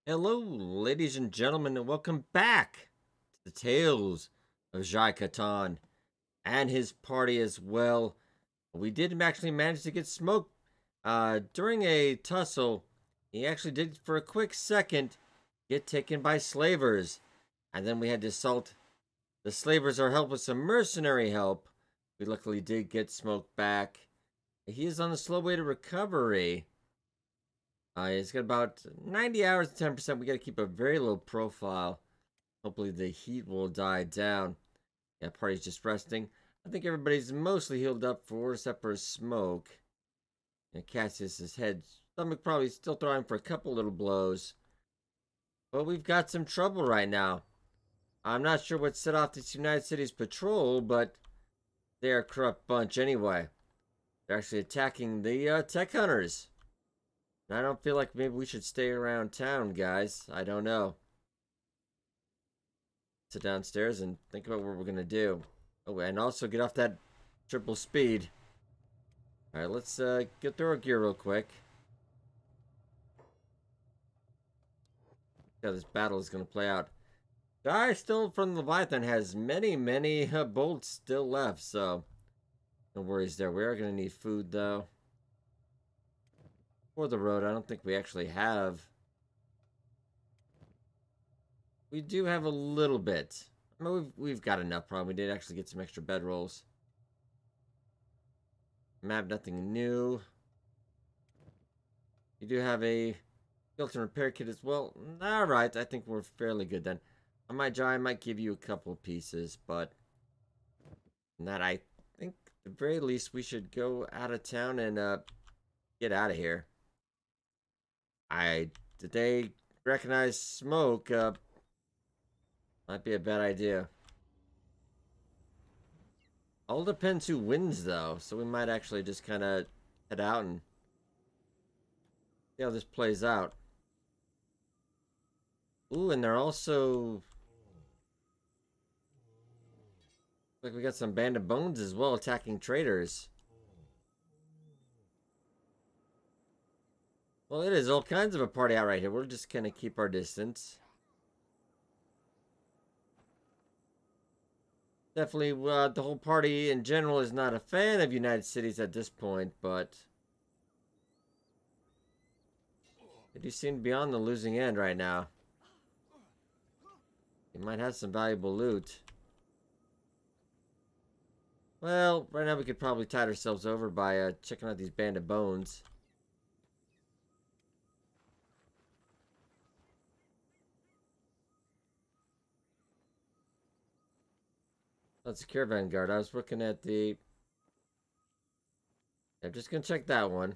Hello, ladies and gentlemen, and welcome back to the Tales of Kattan and his party as well. We did actually manage to get smoked during a tussle. He actually did, for a quick second, get taken by slavers. And then we had to assault the slavers or help with some mercenary help. We luckily did get smoked back. He is on the slow way to recovery. He's got about 90 hours, 10%. We got to keep a very low profile. Hopefully the heat will die down. Yeah, party's just resting. I think everybody's mostly healed up except for smoke. And Cassius's head, stomach probably still throwing for a couple little blows. But we've got some trouble right now. I'm not sure what set off this United Cities patrol, but they're a corrupt bunch anyway. They're actually attacking the tech hunters. I don't feel like maybe we should stay around town, guys. I don't know. Sit downstairs and think about what we're going to do. Oh, and also get off that triple speed. Alright, let's get through our gear real quick. How this battle is going to play out. Guy still from Leviathan has many bolts still left, so no worries there. We are going to need food, though. For the road, I don't think we actually have. We do have a little bit. I mean, we've got enough, probably. We did actually get some extra bedrolls. Map, nothing new. You do have a skeleton repair kit as well. Alright, I think we're fairly good then. I might give you a couple of pieces, but that I think at the very least we should go out of town and get out of here. Did they recognize smoke? Might be a bad idea. All depends who wins, though. So we might actually just kind of head out and see how this plays out. Ooh, and they're also... Like we got some Band of Bones as well attacking traders. Well, it is all kinds of a party out right here. We're just gonna keep our distance. Definitely, the whole party in general is not a fan of United Cities at this point, but they do seem to be on the losing end right now. They might have some valuable loot. Well, right now we could probably tide ourselves over by checking out these Band of Bones. That's a caravan guard. I was looking at the... I'm just gonna check that one.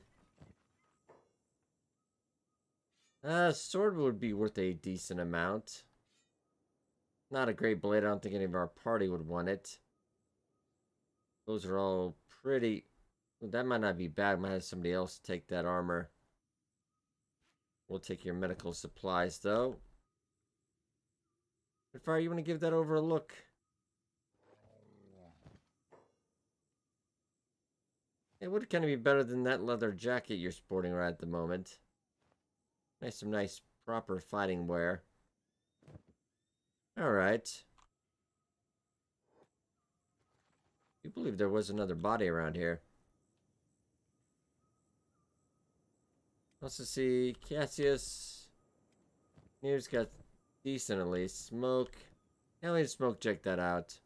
Sword would be worth a decent amount. Not a great blade. I don't think any of our party would want it. Those are all pretty... That might not be bad. Might have somebody else take that armor. We'll take your medical supplies, though. Fire, you want to give that over a look? It would kind of be better than that leather jacket you're sporting right at the moment. Some nice, proper fighting wear. Alright. I believe there was another body around here. Also see Cassius. Here's got decent at least. Smoke. Can't let smoke check that out.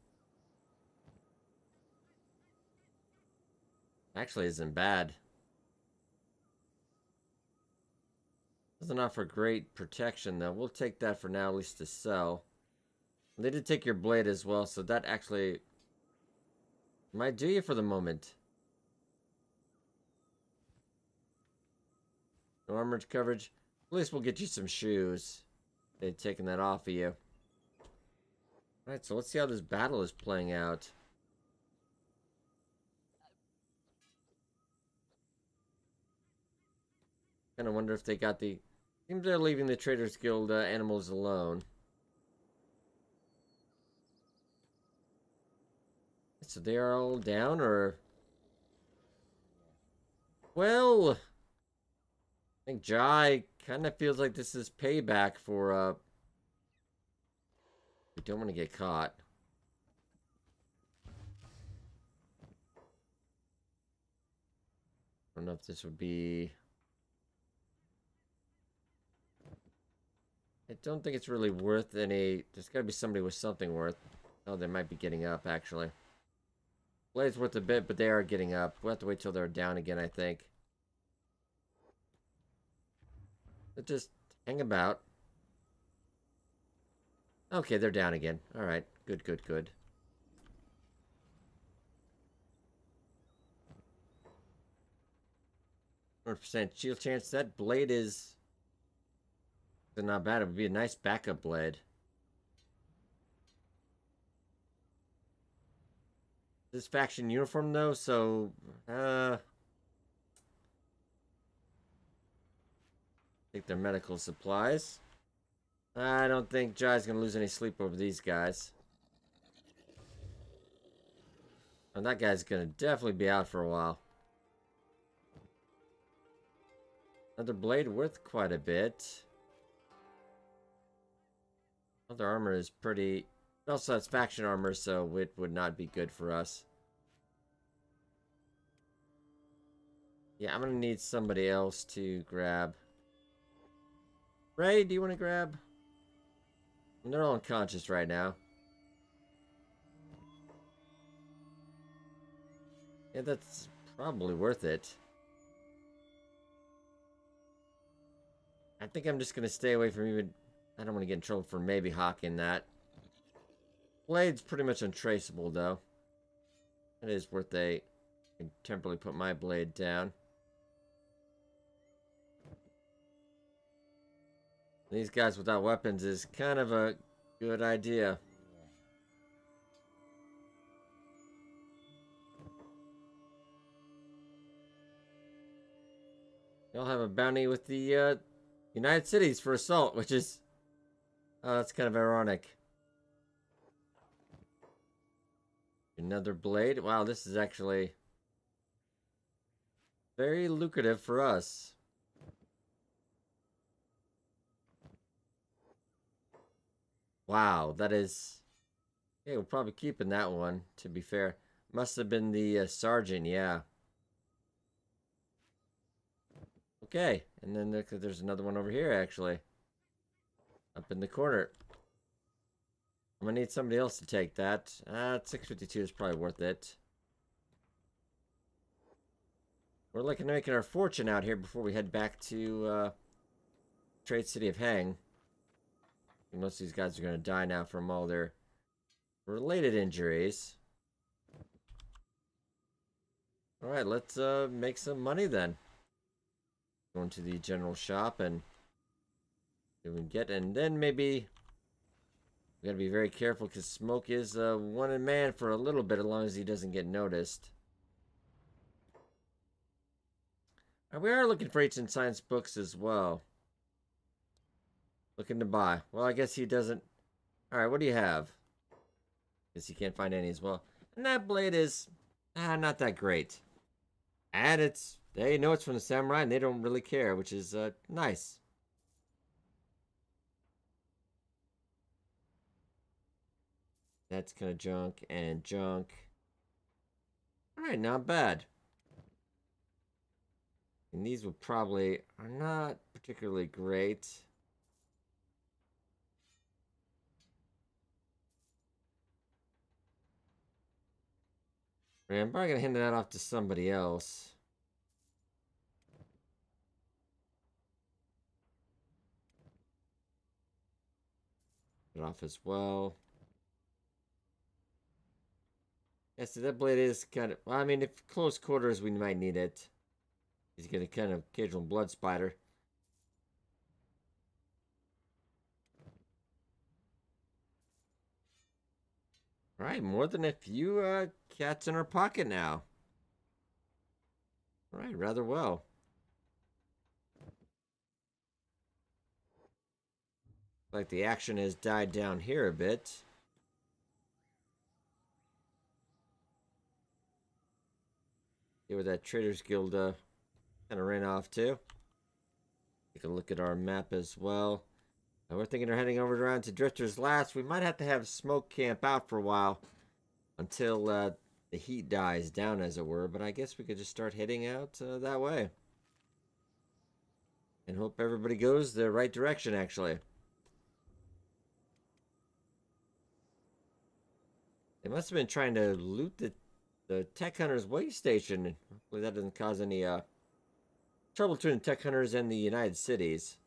Actually isn't bad. Doesn't offer great protection though. We'll take that for now, at least to sell. They did take your blade as well, so that actually might do you for the moment. No armored coverage. At least we'll get you some shoes. They've taken that off of you. Alright, so let's see how this battle is playing out. Kind of wonder if they got the... Seems they're leaving the Traders Guild animals alone. So they are all down, or... Well... I think Jai kind of feels like this is payback for, we don't want to get caught. I don't know if this would be... I don't think it's really worth any... There's got to be somebody with something worth. Oh, they might be getting up, actually. Blade's worth a bit, but they are getting up. We'll have to wait till they're down again, I think. But just hang about. Okay, they're down again. Alright, good, good, good. %. Shield chance. That blade is not bad. It would be a nice backup blade. This faction uniform though, so take their medical supplies. I don't think Jai's gonna lose any sleep over these guys. And that guy's gonna definitely be out for a while. Another blade worth quite a bit. Other armor is pretty... It also has faction armor, so it would not be good for us. Yeah, I'm gonna need somebody else to grab. Ray, do you want to grab? And they're all unconscious right now. Yeah, that's probably worth it. I think I'm just gonna stay away from even... I don't want to get in trouble for maybe hawking that. Blade's pretty much untraceable, though. It is worth a... I can temporarily put my blade down. These guys without weapons is kind of a good idea. Y'all have a bounty with the United Cities for assault, which is... that's kind of ironic. Another blade. Wow, this is actually very lucrative for us. Wow, that is... Yeah, we're probably keeping that one, to be fair. Must have been the sergeant, yeah. Okay, and then there's another one over here, actually. Up in the corner. I'm gonna need somebody else to take that. 652 is probably worth it. We're looking at making our fortune out here before we head back to Trade City of Hang. Most of these guys are gonna die now from all their related injuries. Alright, let's make some money then. Go into the general shop and see what we can get, and then maybe we gotta be very careful because Smoke is a wanted man for a little bit as long as he doesn't get noticed. We are looking for ancient science books as well. Looking to buy. Well, I guess he doesn't... Alright, what do you have? Guess he can't find any as well. And that blade is... not that great. And it's... They know it's from the samurai and they don't really care, which is nice. That's kind of junk and junk. Alright, not bad. And these will probably... are not particularly great. I'm probably going to hand that off to somebody else. It off as well. Yeah, so that blade is kind of... Well, I mean, if close quarters, we might need it. He's going to kind of occasional blood spider. Alright, more than a few cats in our pocket now. Alright, rather well. Like the action has died down here a bit. See where that Traders Guild kind of ran off to. Take a look at our map as well. We're thinking of heading over around to Drifter's Last. We might have to have smoke camp out for a while until the heat dies down, as it were. But I guess we could just start heading out that way. And hope everybody goes the right direction, actually. They must have been trying to loot the Tech Hunters way station. Hopefully that doesn't cause any trouble between the Tech Hunters and the United Cities.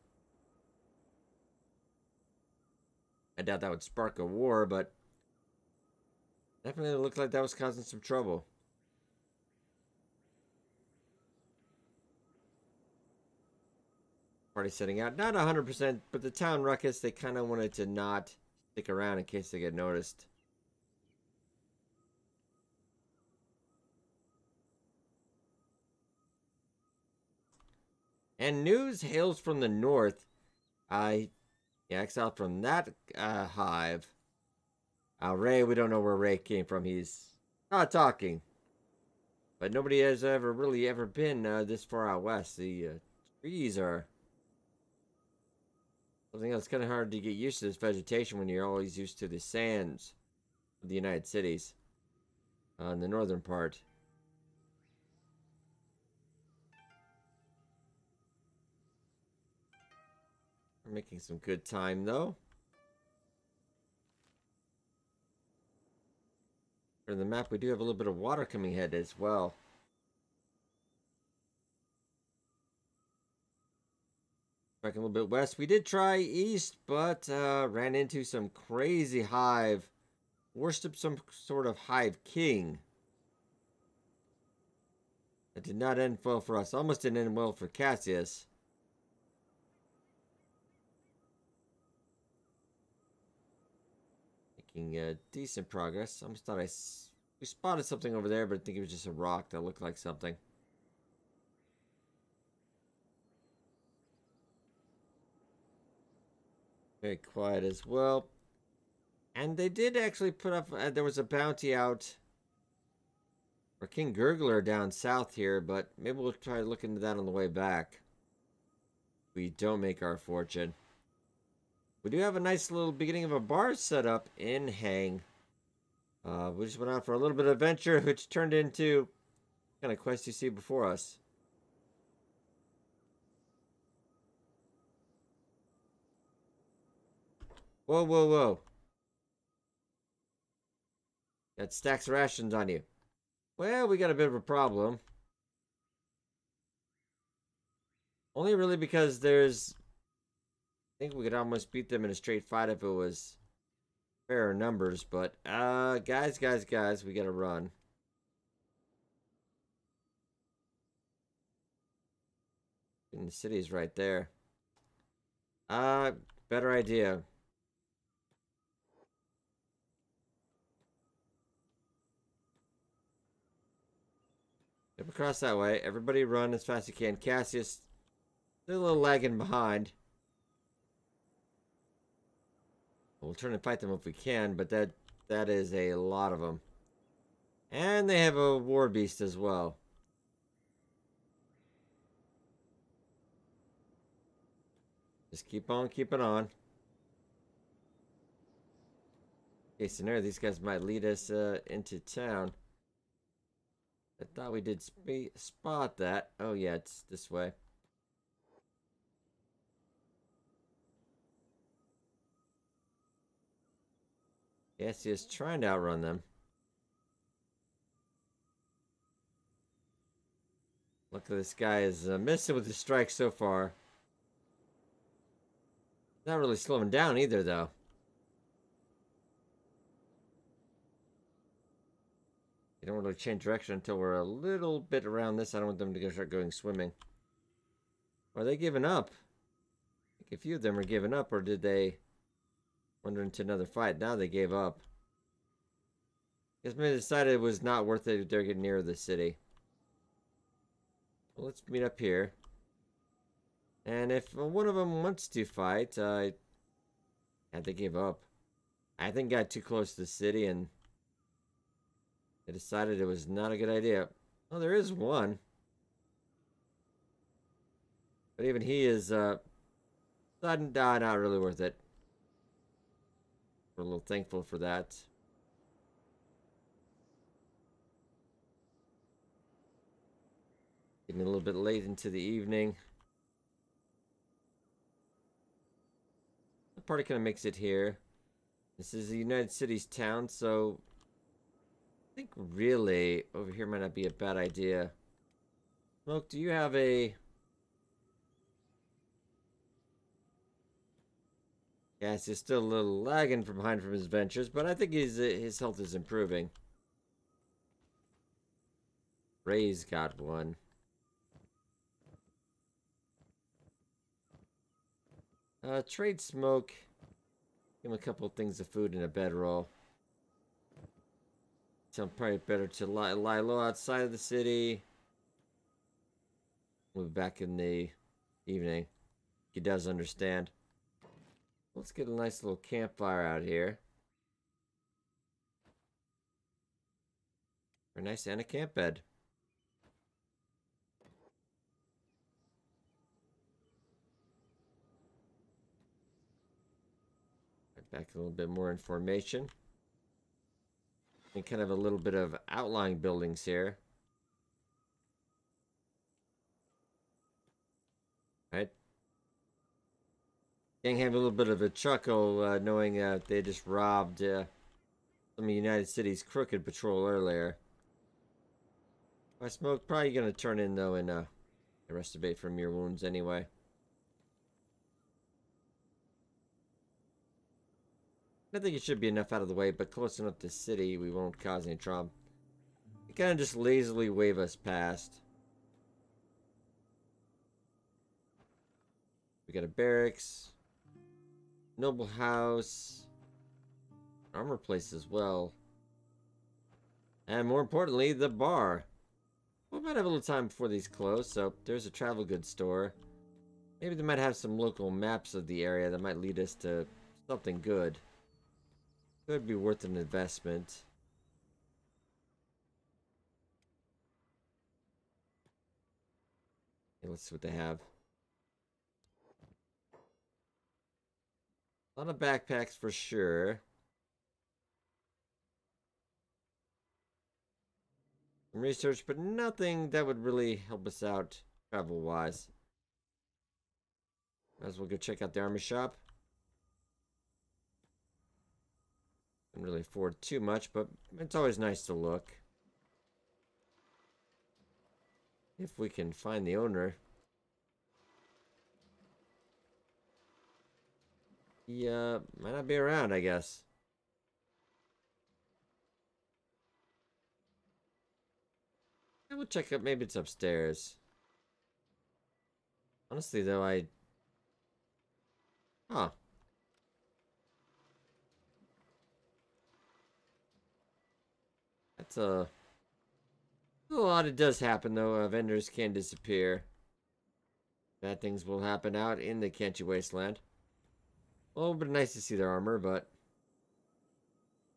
I doubt that would spark a war, but definitely looked like that was causing some trouble. Party setting out. Not 100%, but the town ruckus, they kind of wanted to not stick around in case they get noticed. And news hails from the north. Exiled from that hive. Ray, we don't know where Ray came from. He's not talking. But nobody has really ever been this far out west. The trees are something else. Kind of hard to get used to this vegetation when you're always used to the sands of the United Cities. In the northern part. We're making some good time, though. For the map, we do have a little bit of water coming ahead as well. Back a little bit west. We did try east, but ran into some crazy hive. Worshipped some sort of hive king. That did not end well for us. Almost didn't end well for Cassius. Making decent progress. Almost thought we spotted something over there, but I think it was just a rock that looked like something. Very quiet as well. And they did actually put up, there was a bounty out for King Gurgler down south here, but maybe we'll try to look into that on the way back. We don't make our fortune. We do have a nice little beginning of a bar set up in Hang. We just went out for a little bit of adventure, which turned into kind of quest you see before us. Whoa, whoa, whoa. Got stacks of rations on you. Well, we got a bit of a problem. Only really because there's... I think we could almost beat them in a straight fight if it was fairer numbers, but guys, we gotta run. And the city's right there. Better idea. Get across that way. Everybody run as fast as you can. Cassius, still a little lagging behind. We'll turn and fight them if we can, but that is a lot of them. And they have a war beast as well. Just keep on keeping on. Okay, scenario, these guys might lead us into town. I thought we did spot that. Oh yeah, it's this way. Yes, he is trying to outrun them. Look at this guy is missing with the strike so far. Not really slowing down either, though. They don't really change direction until we're a little bit around this. I don't want them to start going swimming. Are they giving up? I think a few of them are giving up, or did they wander into another fight? Now they gave up. I guess maybe they decided it was not worth it if they're getting near the city. Well, let's meet up here. And if one of them wants to fight, they gave up. I think got too close to the city and they decided it was not a good idea. Oh, there is one. But even he is, not really worth it. We're a little thankful for that. Getting a little bit late into the evening. The party kind of makes it here. This is the United Cities town, so I think really over here might not be a bad idea. Smoke, do you have a... Yes, he's still a little lagging from behind from his ventures, but I think his health is improving. Ray's got one. Trade Smoke. Give him a couple of things of food and a bedroll. Tell him probably better to lie low outside of the city. We'll be back in the evening. He does understand. Let's get a nice little campfire out here. Very nice, and a camp bed. Back a little bit more information. And kind of a little bit of outlying buildings here. Right? Gang have a little bit of a chuckle knowing they just robbed some of United City's crooked patrol earlier. I Smoke, probably gonna turn in though and restivate from your wounds anyway. I think it should be enough out of the way, but close enough to city we won't cause any trouble. You kind of just lazily wave us past. We got a barracks, noble house, armor place as well, and more importantly, the bar. We might have a little time before these close, so there's a travel goods store. Maybe they might have some local maps of the area that might lead us to something good. Could be worth an investment. Okay, let's see what they have. A lot of backpacks for sure. Some research, but nothing that would really help us out travel-wise. Might as well go check out the army shop. Can't really afford too much, but it's always nice to look. If we can find the owner. He might not be around, I guess. I will check out, maybe it's upstairs. Honestly though, Huh. That's a lot. It does happen though. Vendors can disappear. Bad things will happen out in the Kenshi wasteland. Well, but nice to see their armor, but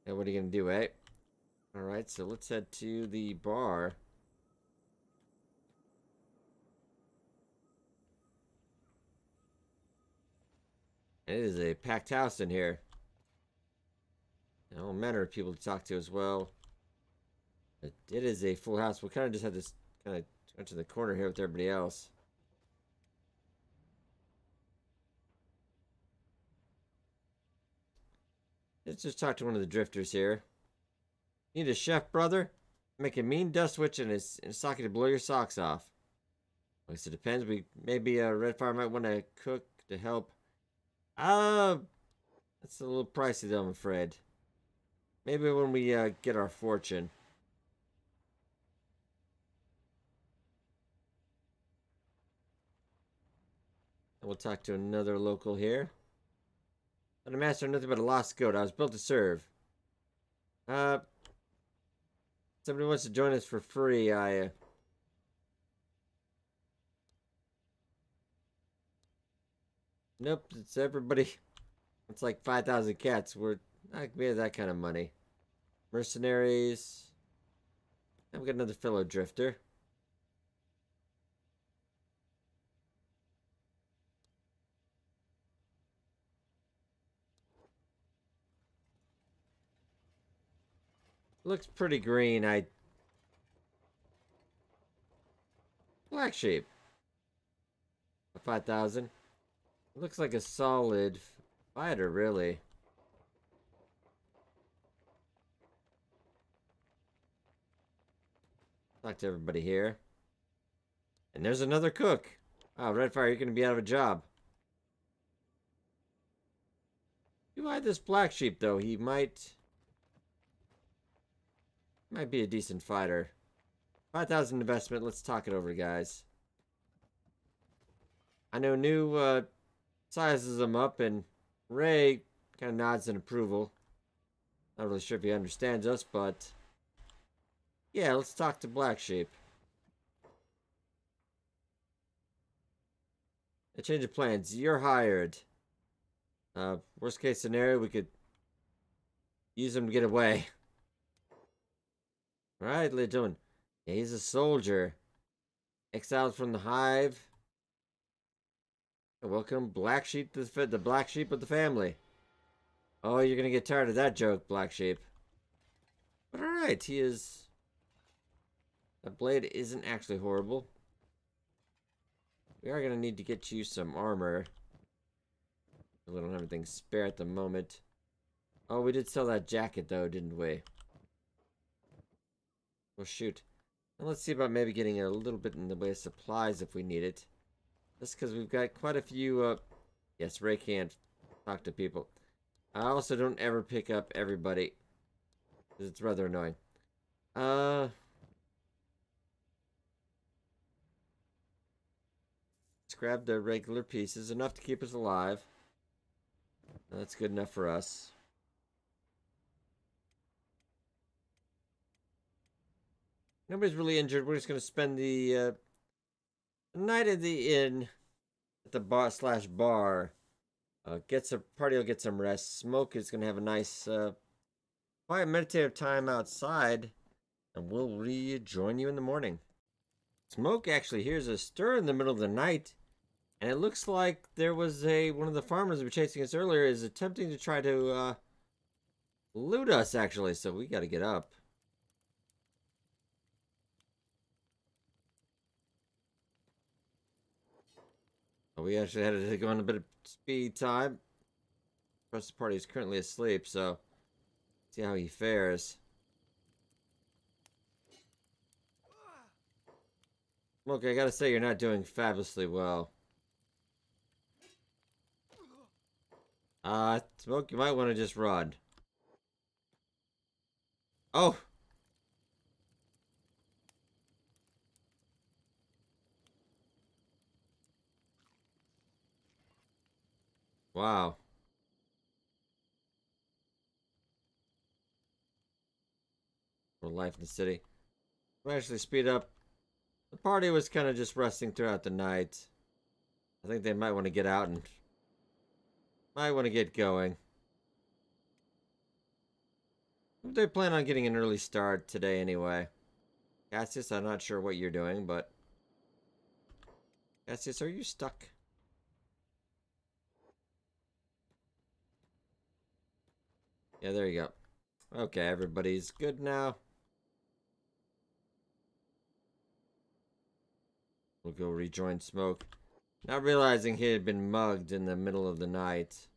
yeah, what are you gonna do, eh? All right, so let's head to the bar. It is a packed house in here. And all manner of people to talk to as well. It is a full house. We'll kind of just have this kind of go to the corner here with everybody else. Let's just talk to one of the drifters here. Need a chef, brother? Make a mean dust witch and a socket to blow your socks off. I guess it depends. Maybe Redfire might want to cook to help. That's a little pricey though, I'm afraid. Maybe when we get our fortune. And we'll talk to another local here. I'm a master of nothing but a lost goat. I was built to serve. Somebody wants to join us for free. Nope, it's everybody. It's like 5,000 cats. We're not gonna be that kind of money. Mercenaries. And we got another fellow drifter. Looks pretty green. Black sheep. 5,000. Looks like a solid fighter, really. Talk to everybody here. And there's another cook. Wow, Redfire, you're going to be out of a job. You buy this black sheep, though. He might be a decent fighter. 5,000 investment. Let's talk it over, guys. I know new sizes him up, and Ray kind of nods in approval. Not really sure if he understands us, but yeah, let's talk to Black Sheep. A change of plans. You're hired. Worst case scenario, we could use him to get away. Right, what are you doing? Yeah, he's a soldier. Exiled from the hive. Welcome, Black Sheep, the Black Sheep of the family. Oh, you're gonna get tired of that joke, Black Sheep. But alright, he is... That blade isn't actually horrible. We are gonna need to get you some armor. We don't have anything spare at the moment. Oh, we did sell that jacket though, didn't we? Well, shoot. Now let's see about maybe getting a little bit in the way of supplies if we need it. Just because we've got quite a few, yes, Ray can't talk to people. I also don't ever pick up everybody. Because it's rather annoying. Let's grab the regular pieces. Enough to keep us alive. That's good enough for us. Nobody's really injured. We're just going to spend the night at the inn at the bar/bar. Party will get some rest. Smoke is going to have a nice quiet meditative time outside, and we'll rejoin you in the morning. Smoke actually hears a stir in the middle of the night, and it looks like there was one of the farmers who were chasing us earlier is attempting to try to loot us, actually, so we got to get up. We actually had to go on a bit of speed time. The rest of the party is currently asleep, so see how he fares. Smoke, I gotta say, you're not doing fabulously well. Smoke, you might want to just run. Oh! Wow. For life in the city. We'll actually speed up. The party was kind of just resting throughout the night. I think they might want to get out and might want to get going. They plan on getting an early start today anyway. Cassius, I'm not sure what you're doing, but... Cassius, are you stuck? Yeah, there you go. Okay, everybody's good now. We'll go rejoin Smoke. Not realizing he had been mugged in the middle of the night.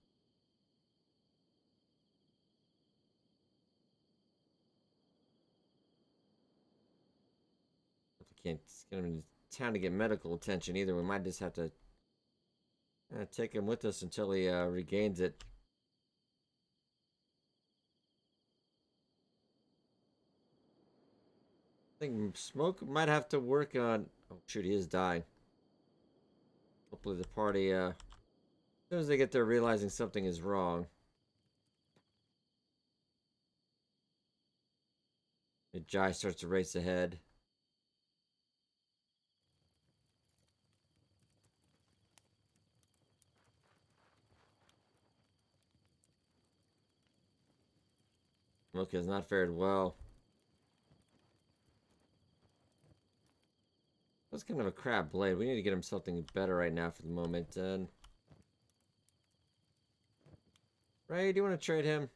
We can't get him into town to get medical attention either. We might just have to take him with us until he regains it. I think Smoke might have to work on... Oh, shoot, he is dying. Hopefully the party, as soon as they get there realizing something is wrong. The Jai starts to race ahead. Smoke has not fared well. That's kind of a crap blade. We need to get him something better right now for the moment. And Ray, do you want to trade him?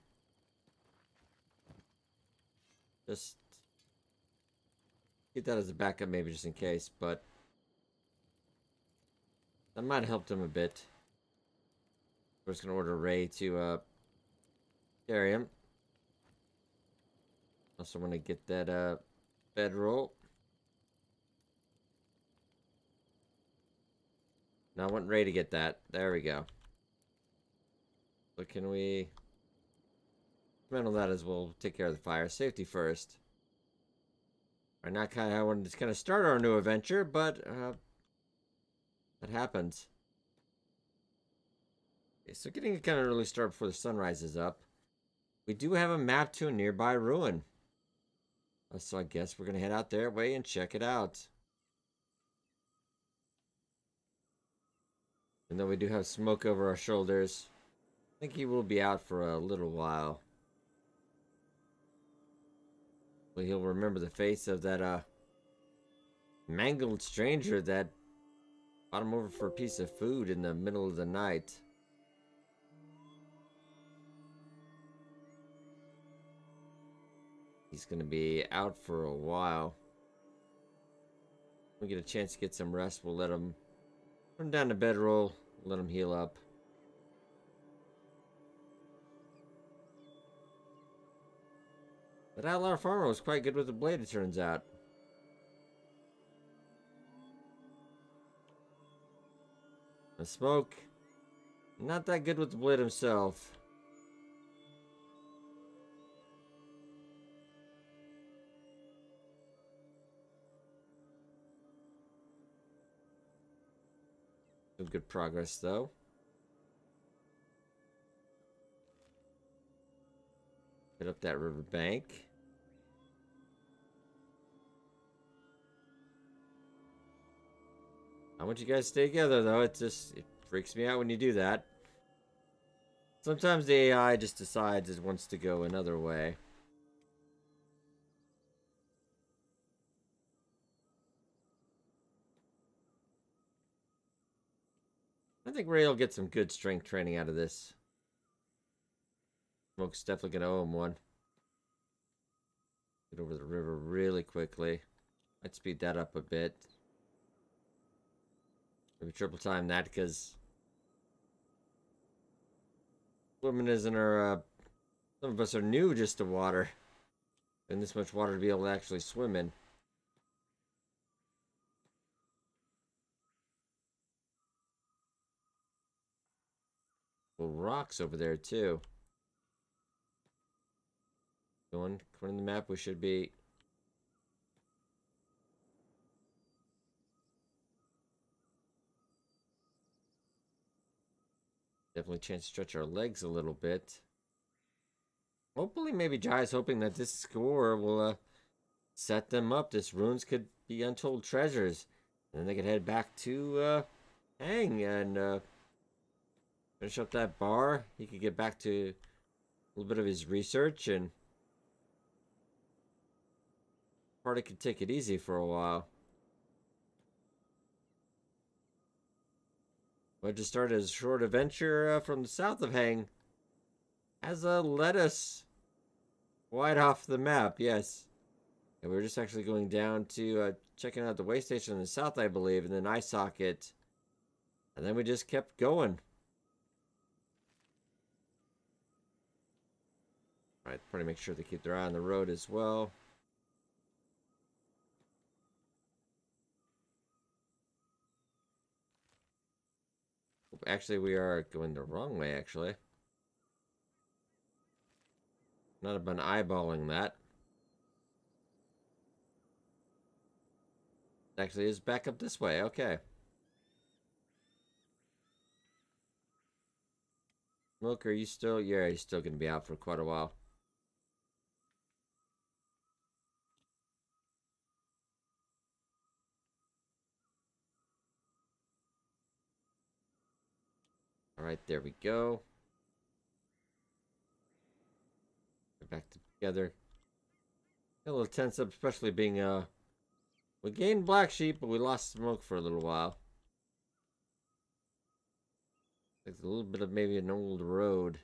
Just keep that as a backup, maybe just in case, but that might have helped him a bit. We're just gonna order Ray to carry him. Also want to get that bedroll. Now I want Ray to get that. There we go. So can we handle that as well? Take care of the fire. Safety first. Right, not kind of how I wanted to kind of start our new adventure, but that happens. Okay, so getting it kind of early start before the sun rises up. We do have a map to a nearby ruin. So I guess we're going to head out their way and check it out. And though we do have smoke over our shoulders, I think he will be out for a little while. But he'll remember the face of that mangled stranger that brought him over for a piece of food in the middle of the night. He's going to be out for a while. When we get a chance to get some rest, we'll let him put him down to bedroll, let him heal up. But Outlaw Farmer was quite good with the blade, it turns out. The Smoke, not that good with the blade himself. Some good progress, though. Hit up that riverbank. I want you guys to stay together, though. It freaks me out when you do that. Sometimes the AI just decides it wants to go another way. I think Ray will get some good strength training out of this. Smoke's definitely going to owe him one. Get over the river really quickly. I'd speed that up a bit. Maybe triple time that, because swimming isn't our, some of us are new just to water. And this much water to be able to actually swim in. Well, rocks over there too. According to the map, we should be definitely a chance to stretch our legs a little bit. Hopefully, maybe Jai's hoping that this score will set them up. This ruins could be untold treasures. And then they could head back to Hang and finish up that bar. He could get back to a little bit of his research, and party could take it easy for a while. But just started a short adventure from the south of Hang. Has led us wide off the map, yes. And we were just actually going down to checking out the way station in the south, I believe, and then eye socket. And then we just kept going. All right, probably make sure they keep their eye on the road as well. Actually, we are going the wrong way, actually. Not have been eyeballing that. Actually, is back up this way. Okay. Milk, are you still? Yeah, he's still going to be out for quite a while. All right, there we go. We're back together. Got a little tense up, especially being we gained Black Sheep, but we lost Smoke for a little while. It's a little bit of maybe an old road.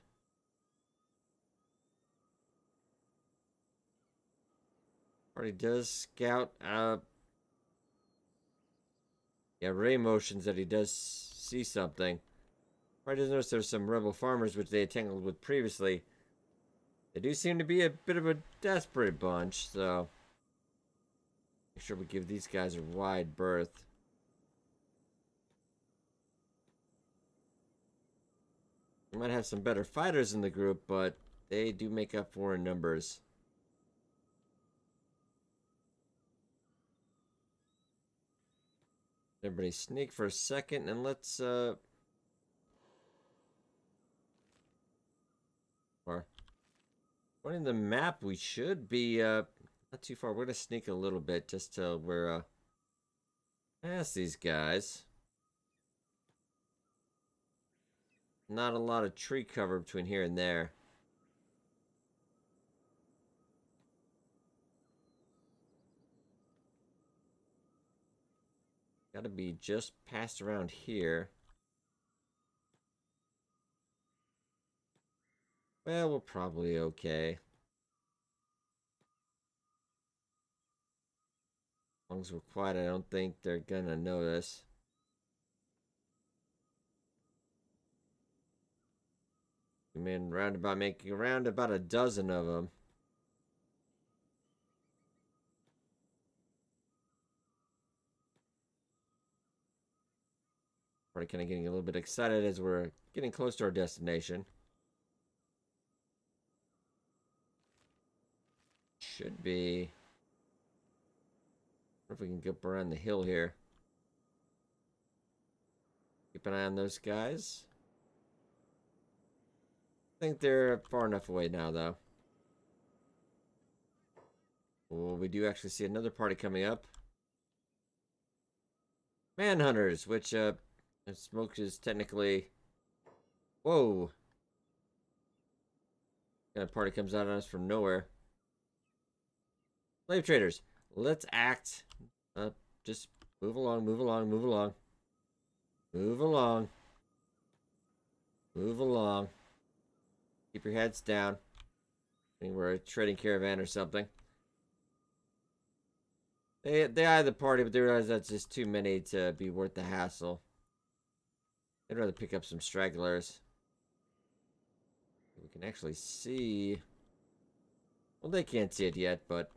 Party does scout. Yeah, Ray motions that he does see something. Party does notice there's some rebel farmers which they had tangled with previously. They do seem to be a bit of a desperate bunch, so make sure we give these guys a wide berth. We might have some better fighters in the group, but they do make up for in numbers. Everybody sneak for a second, and let's running the map, we should be not too far. We're gonna sneak a little bit just till we're past these guys. Not a lot of tree cover between here and there. Gotta be just past around here. Well, we're probably okay. As long as we're quiet, I don't think they're gonna notice. We made making around about a dozen of them. Already kind of getting a little bit excited as we're getting close to our destination. Should be. I wonder if we can get up around the hill here. Keep an eye on those guys. I think they're far enough away now, though. Oh, we do actually see another party coming up. Manhunters, which, smoke is technically... Whoa! Kind of party comes out on us from nowhere. Slave traders, let's act. Just move along, move along, move along. Move along. Move along. Keep your heads down. I think we're a trading caravan or something. They eye the party, but they realize that's just too many to be worth the hassle. They'd rather pick up some stragglers. We can actually see... Well, they can't see it yet, but...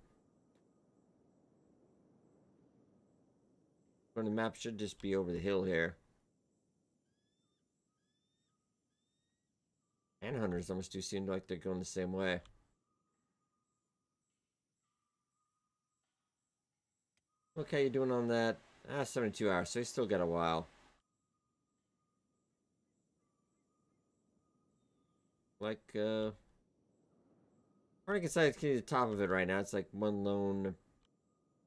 On the map should just be over the hill here. Manhunters almost do seem like they're going the same way. Okay, you doing on that? 72 hours, so you still got a while. Like, Hard to get to the top of it right now. It's like one lone,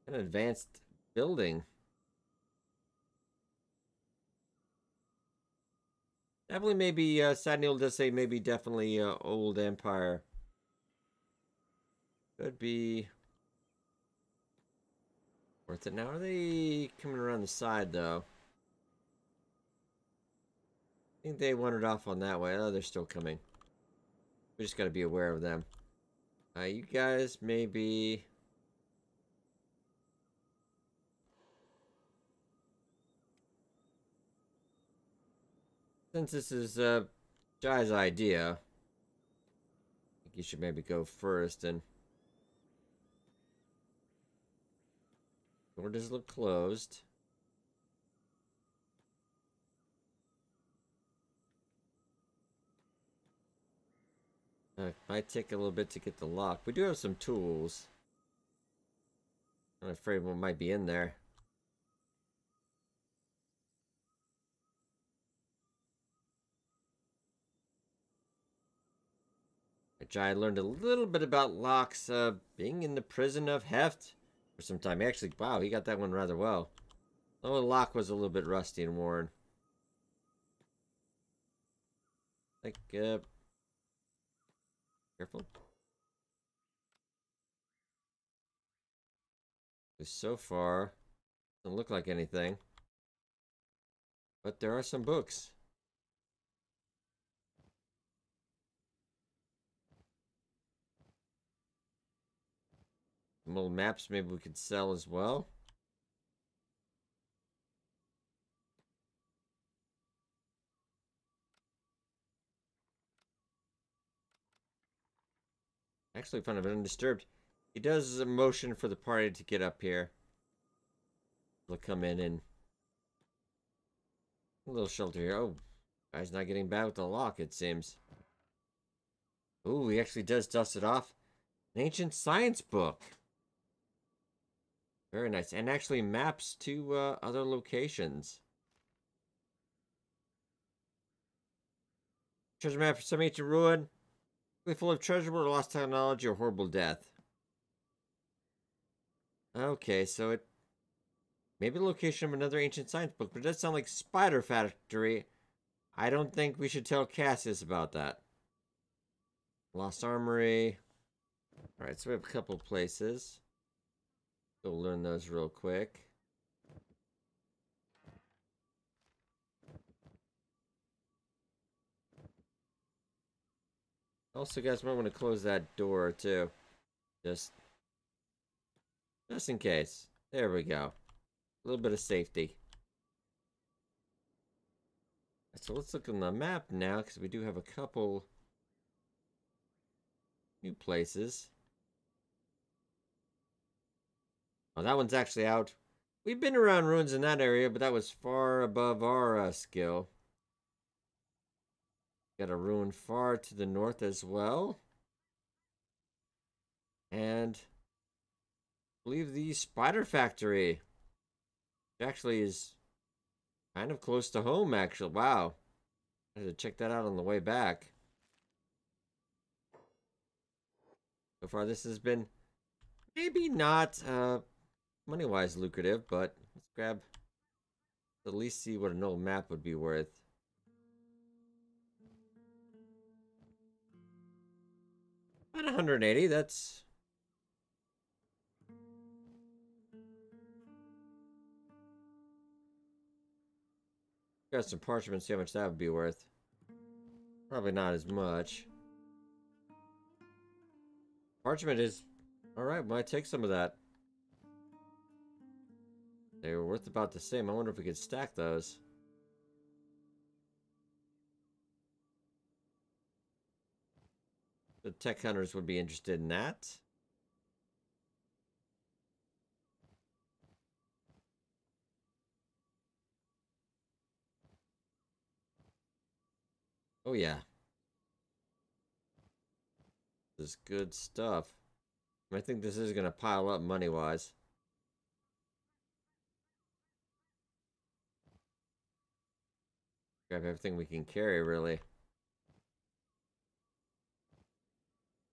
an advanced building. Definitely maybe, Sad Neil does say maybe definitely, old empire. Could be worth it. Now, are they coming around the side, though? I think they wandered off on that way. Oh, they're still coming. We just got to be aware of them. You guys maybe... Since this is Jai's idea, I think you should maybe go first. And door does look closed. Might take a little bit to get the lock. We do have some tools. I'm afraid what might be in there. Jai learned a little bit about locks being in the prison of Heft for some time. Actually, wow, he got that one rather well. Though the lock was a little bit rusty and worn. Like, careful. So far, doesn't look like anything. But there are some books. Some old maps maybe we could sell as well. Actually, found it undisturbed. He does a motion for the party to get up here. They'll come in and a little shelter here. Oh, guy's not getting bad with the lock, it seems. Ooh, he actually does dust it off. An ancient science book. Very nice. And actually maps to other locations. Treasure map for some ancient ruin. Full of treasure or lost technology or horrible death. Okay, so it maybe the location of another ancient science book, but it does sound like Spider Factory. I don't think we should tell Cassius about that. Lost Armory. Alright, so we have a couple places. Go learn those real quick. Also, guys, might want to close that door too. Just in case. There we go. A little bit of safety. So let's look on the map now, because we do have a couple new places. Oh, that one's actually out. We've been around ruins in that area, but that was far above our skill. Got a ruin far to the north as well. And I believe the Spider Factory. Which actually is kind of close to home, actually. Wow. I had to check that out on the way back. So far, this has been maybe not money-wise lucrative, but let's grab, at least see what an old map would be worth. About 180, that's... Got some parchment, see how much that would be worth. Probably not as much. Parchment is... Alright, might take some of that. They were worth about the same. I wonder if we could stack those. The tech hunters would be interested in that. Oh yeah. This is good stuff. I think this is going to pile up money-wise. Grab everything we can carry, really.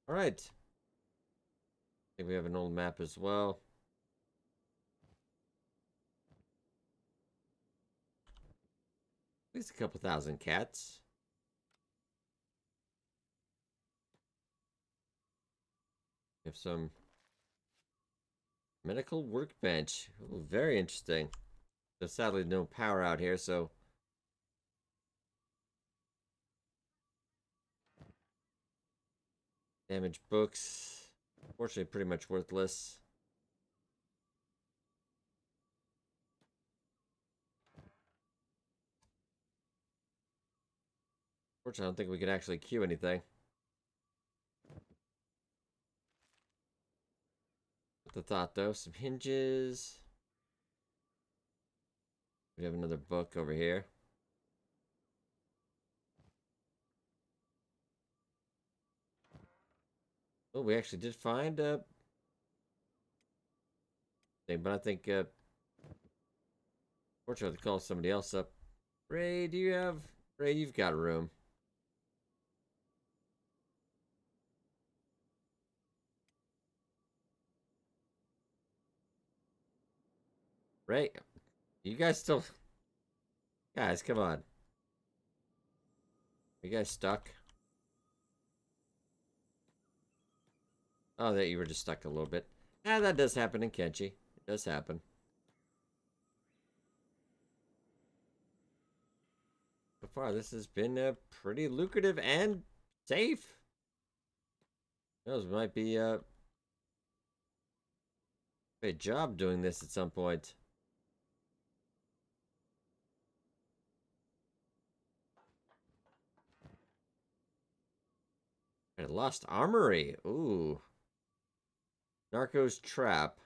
Alright. I think we have an old map as well. At least a couple thousand cats. We have some medical workbench. Ooh, very interesting. There's sadly no power out here, so... Damaged books. Fortunately, pretty much worthless. Fortunately, I don't think we can actually queue anything. With the thought, though, some hinges. We have another book over here. Oh, we actually did find a thing, but I think fortunately, to call somebody else up. Ray, do you have... Ray, you've got room. Ray, you guys still... Guys, come on. Are you guys stuck? Oh, that you were just stuck a little bit. Ah, that does happen in Kenshi. It does happen. So far, this has been pretty lucrative and safe. Those might be Great job doing this at some point. A lost armory. Ooh. Narco's trap.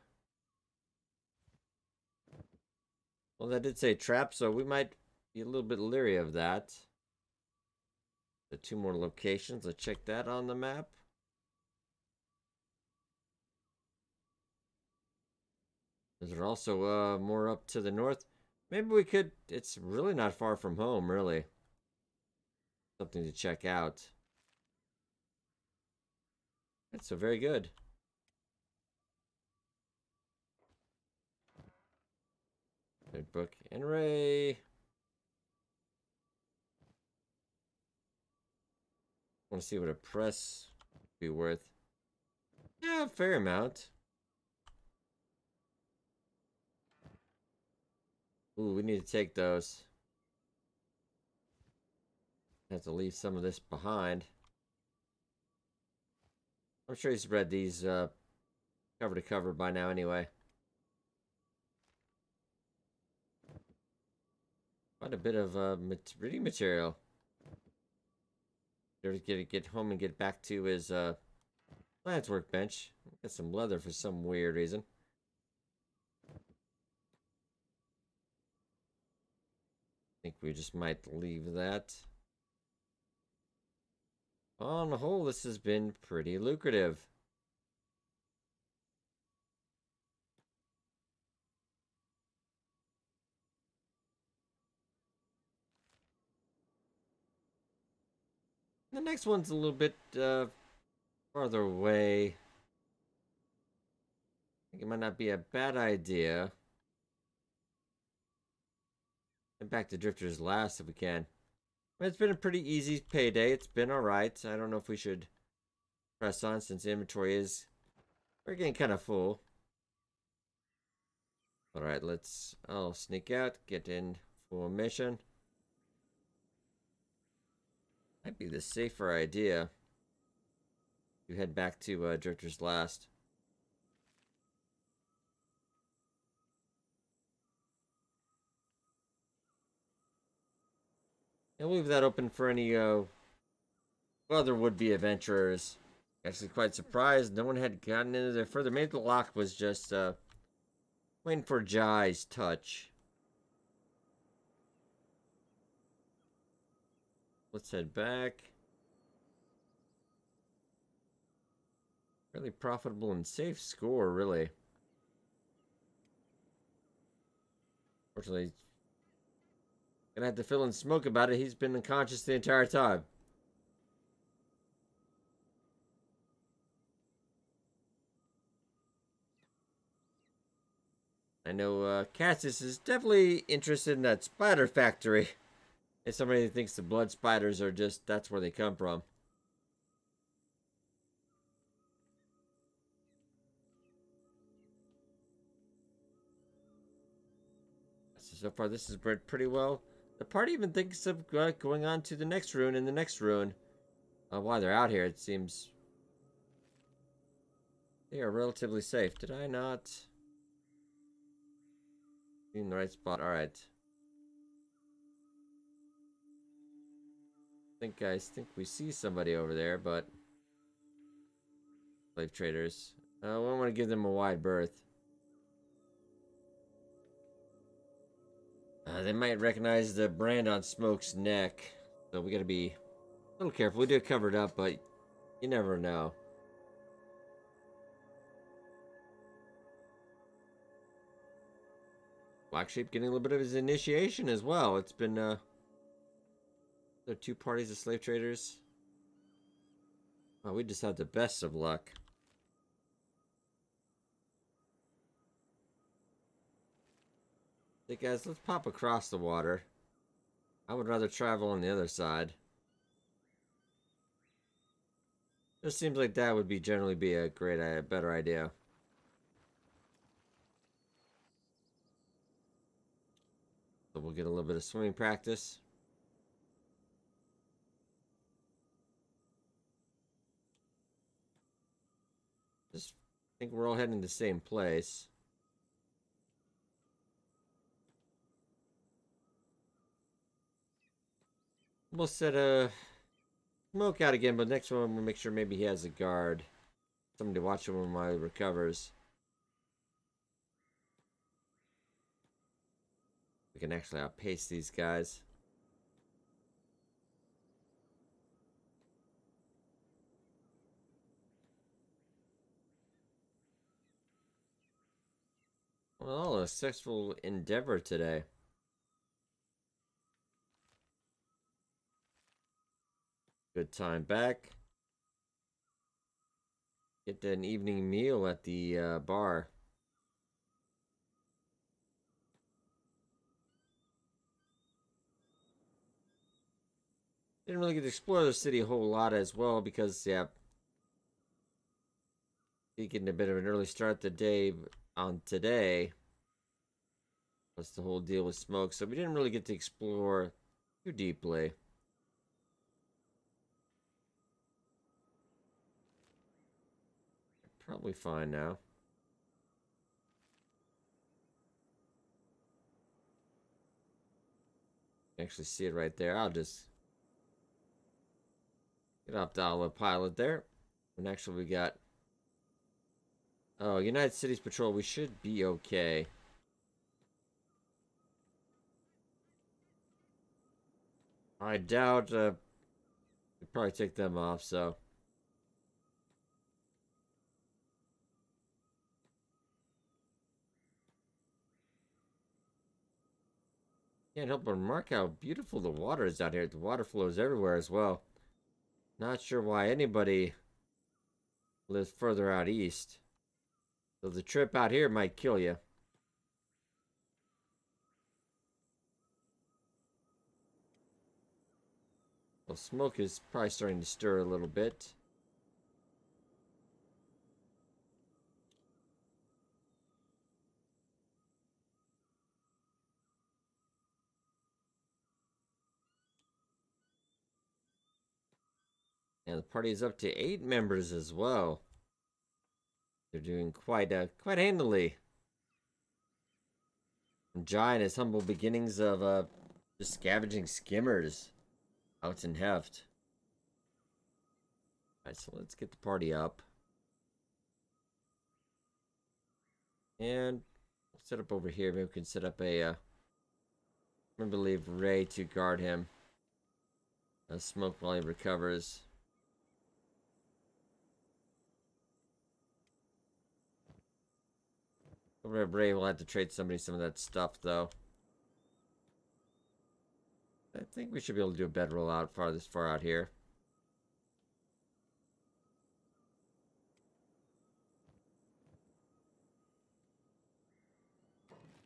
Well, that did say trap, so we might be a little bit leery of that. The 2 more locations. Let's check that on the map. There's also more up to the north. Maybe we could. It's really not far from home, really. Something to check out. That's so very good. Good book and Ray. Want to see what a press would be worth. Yeah, fair amount. Ooh, we need to take those. Have to leave some of this behind. I'm sure he's read these cover to cover by now anyway. Quite a bit of reading material. Get home and get back to his science workbench. Got some leather for some weird reason. I think we just might leave that. On the whole, this has been pretty lucrative. The next one's a little bit farther away. I think it might not be a bad idea. And back to Drifter's Last if we can. It's been a pretty easy payday. It's been alright. I don't know if we should press on since inventory is... We're getting kind of full. Alright, I'll sneak out, get in formation. Might be the safer idea. You head back to Drifter's Last. And leave that open for any other would-be adventurers. Actually quite surprised no one had gotten into there further. Maybe the lock was just waiting for Jai's touch. Let's head back. Really profitable and safe score, really. Fortunately, gonna have to fill in smoke about it. He's been unconscious the entire time. I know Cassis is definitely interested in that spider factory. If somebody thinks the blood spiders are just, that's where they come from. So far, this has been pretty well. The party even thinks of going on to the next ruin and the next ruin. While they're out here, it seems they are relatively safe. Did I not? In the right spot. Alright. I think we see somebody over there, but slave traders. We don't want to give them a wide berth. They might recognize the brand on Smoke's neck, so we gotta be a little careful. We do it covered up, but you never know. Black Sheep getting a little bit of his initiation as well. It's been there are 2 parties of slave traders. Oh, we just had the best of luck. Hey guys, let's pop across the water. I would rather travel on the other side. It seems like that would generally be a better idea. So we'll get a little bit of swimming practice. Just think we're all heading the same place. We'll set a smoke out again, but next one we'll make sure maybe he has a guard. Somebody to watch him while he recovers. We can actually outpace these guys. Well, a successful endeavor today. Good time back. Get an evening meal at the bar. Didn't really get to explore the city a whole lot as well because, yeah, getting a bit of an early start the day on today. That's the whole deal with smoke, so we didn't really get to explore too deeply. Probably fine now. Actually see it right there. I'll just get off the autopilot there. And actually we got... Oh, United Cities Patrol. We should be okay. I doubt we'd probably take them off, so... Can't help but remark how beautiful the water is out here. The water flows everywhere as well. Not sure why anybody lives further out east. So the trip out here might kill you. Well, smoke is probably starting to stir a little bit. And the party is up to 8 members as well. They're doing quite handily. From Jai and his humble beginnings of just scavenging skimmers out in heft. Alright, so let's get the party up. And we'll set up over here. Maybe we can set up a remember to leave Ray to guard him. Smoke while he recovers. Ray will have to trade somebody some of that stuff, though. I think we should be able to do a bed rollout this far out here.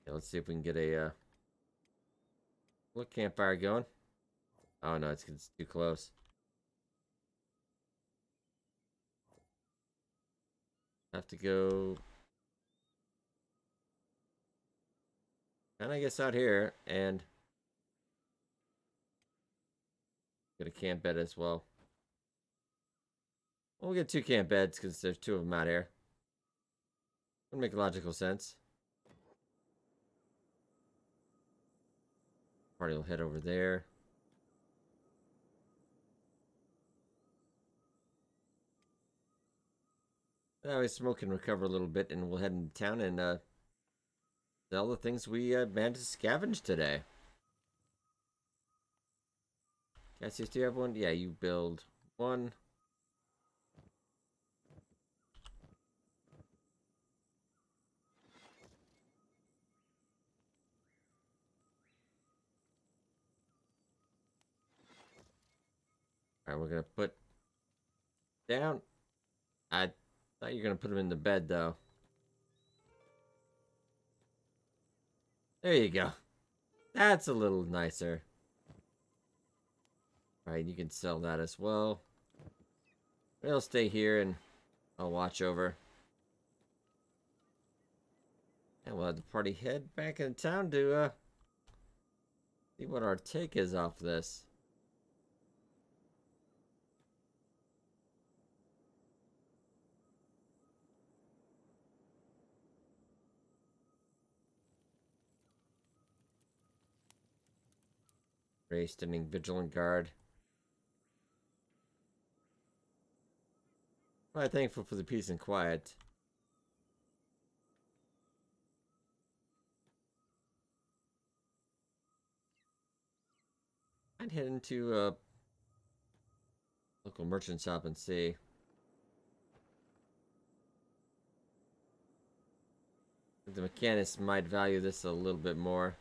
Yeah, let's see if we can get a little campfire going. Oh no, it's too close. Have to go. And I guess out here and get a camp bed as well. We'll get 2 camp beds because there's 2 of them out here. Would make logical sense. Party will head over there. That way Smoke can recover a little bit and we'll head into town and sell the things we managed to scavenge today. Cassius, do you have one? Yeah, you build 1. Alright, we're gonna put down. I thought you were gonna put them in the bed though. There you go. That's a little nicer. Alright, you can sell that as well. We'll stay here and I'll watch over. And we'll have the party head back in town to see what our take is off this. Ray standing vigilant guard. Quite thankful for the peace and quiet. I'd head into a local merchant shop and see. The mechanics might value this a little bit more.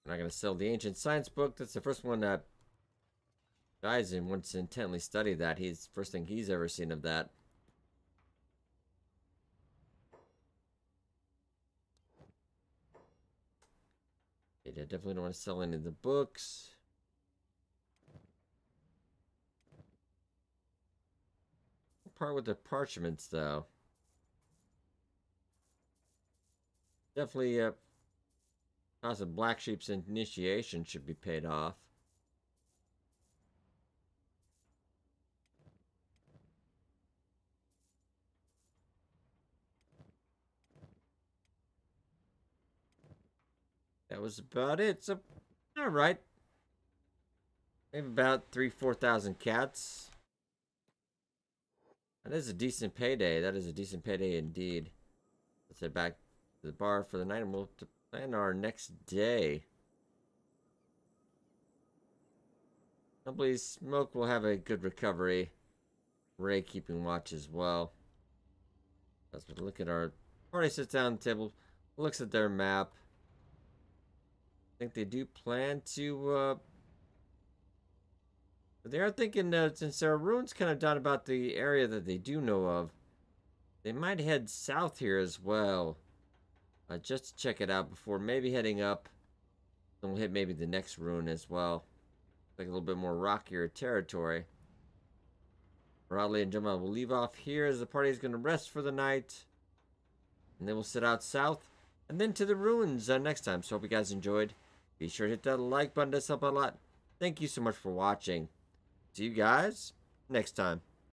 I'm not going to sell the ancient science book. That's the first one that Eisen wants to intently study that. He's first thing he's ever seen of that. I definitely don't want to sell any of the books. Part with the parchments, though. Definitely, cost of Black Sheep's initiation should be paid off. That was about it. So, all right. Maybe about 4,000 cats. That is a decent payday. That is a decent payday indeed. Let's head back to the bar for the night and we'll plan our next day. Hopefully Smoke will have a good recovery. Ray keeping watch as well. As we look at our party, sits down at the table, looks at their map. I think they do plan to, they are thinking that since there are ruins kind of dot about the area that they do know of, they might head south here as well. Just to check it out before maybe heading up. Then we'll hit maybe the next ruin as well. Like a little bit more rockier territory. Alright, ladies and gentlemen, we'll leave off here as the party is going to rest for the night. And then we'll sit out south. And then to the ruins next time. So hope you guys enjoyed. Be sure to hit that like button. It does help out a lot. Thank you so much for watching. See you guys next time.